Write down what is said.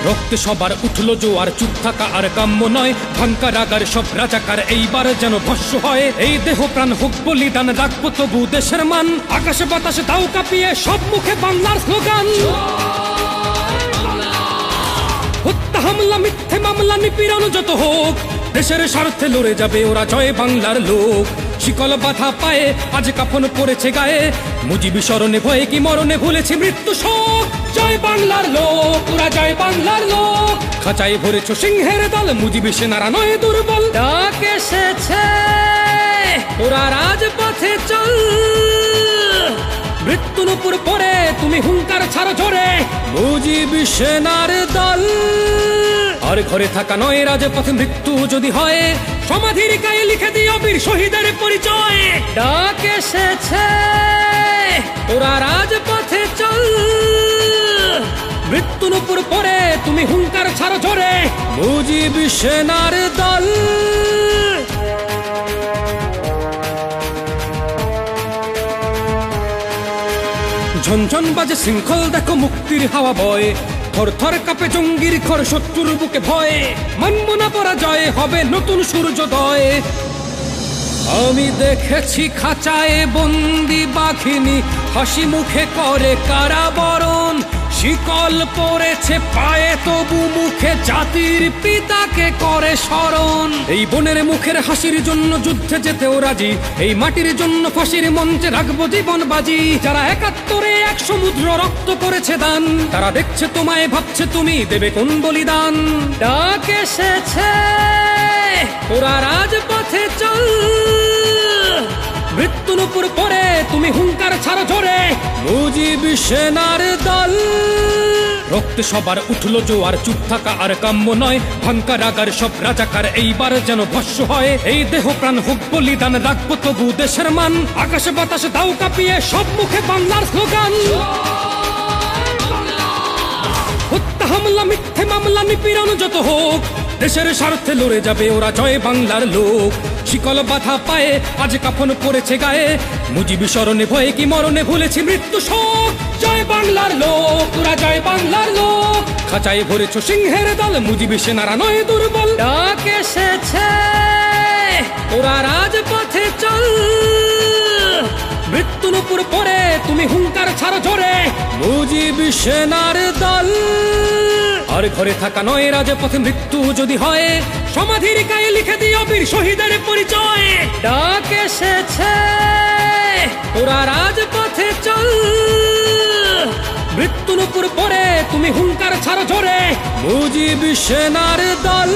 রক্তে সবার উঠলো জোয়ার, চুপ থাকা আর কাম্য নয়। ভাঙ্কা রাগার সব রাজাকার এইবার যেন ভস্য হয়। এই দেহ প্রাণ হোক বলিদান, রাখবো তবু দেশের মান। আকাশে বাতাসে দাও কাঁপিয়ে সব মুখে বাংলার স্লোগান। হত্যা হামলা মিথ্যে মামলা নিপীড়ন যত হোক, দেশের স্বার্থে লড়ে যাবে ওরা, জয় বাংলার লোক। শিকল বাধা পায়ে আজ কাফন পড়েছে গায়ে, মুজিবি স্মরণে ভয়ে কি মরণে ভুলেছি মৃত্যু শোক। জয় বাংলার লোক, ওরা জয় বাংলার লোক। খাঁচায় ভরেছ সিংহের দল, মুজিবি সেনারা নয় দুর্বল। ডাক এসেছে ওরা রাজপথে চল, মৃত্যুর উপর পরে তুমি হুঙ্কার ছাড়ো জোরে, মুজিবি সেনার দল। আর ঘরে থাকা নয় রাজপথে মৃত্যু যদি হয়, সমাধির গায়ে লিখে দিও বীর শহীদের পরিচয়। ডাক এসেছে ওরা রাজপথে চল, মৃত্যুর উপর পরে তুমি হুঙ্কার ছাড়ো জোরে, মুজিবি সেনার দল। ঝনঝন বাজে শৃঙ্খল দেখো মুক্তির হাওয়া বয়, থর থর কাঁপে জঙ্গির ঘর শত্রুর বুকে ভয়ে। মানব না পরাজয়, হবে নতুন সূর্যোদয়। আমি দেখেছি খাঁচায় বন্দি বাঘিনী, হাসি মুখে করে কারাবরণ। শিকল পড়েছে পায়ে তবু মুখে জাতির পিতাকে করে স্মরণ। এই বনের মুখের হাসির জন্য যুদ্ধে যেতেও রাজি, এই মাটির জন্য ফাঁসির মঞ্চে রাখবো জীবন বাজি। যারা ৭১-এ এক সমুদ্র রক্ত করেছে দান, তারা দেখছে তোমায়, ভাবছে তুমি দেবে কোন বলিদান। ডাক এসেছে ওরা রাজপথে চল, মৃত্যুর উপর পরে তুমি হুঙ্কার ছাড়ো জোরে, মুজিবি সেনার দল। রক্তে সবার উঠলো জোয়ার, চুপ থাকা আর কাম্য নয়। ভাঙ্কা রাগার সব রাজাকার এইবার যেন ভস্য হয়। এই দেহ প্রাণ হোক বলিদান, রাখবো তবু দেশের মান। আকাশে বাতাসে দাও কাঁপিয়ে সব মুখে বাংলার স্লোগান। হত্যা হামলা মিথ্যে মামলা নিপীড়ন যত হোক, দেশের স্বার্থে লড়ে যাবে ওরা, জয় বাংলার লোক। শিকল বাধা পায়ে আজ কাফন পড়েছে গায়ে, মুজিবি স্মরণে ভয়ে কি মরণে ভুলেছি মৃত্যু শোক। জয় বাংলার লোক, ওরা জয় বাংলার লোক। খাঁচায় ভরেছ সিংহের দল, মুজিবি সেনারা নয় দুর্বল। ডাক এসেছে ওরা রাজপথে চল, মৃত্যুর উপর পরে তুমি হুঙ্কার ছাড়ো জোরে, মুজিবি সেনার দল। আর ঘরে থাকা নয় রাজপথে মৃত্যু যদি হয়, সমাধির গায়ে লিখে দিও বীর শহীদের পরিচয়। ডাক এসেছে ওরা রাজপথে চল, মৃত্যুর উপর পরে তুমি হুঙ্কার ছাড়ো জোরে, মুজিবি সেনার দল।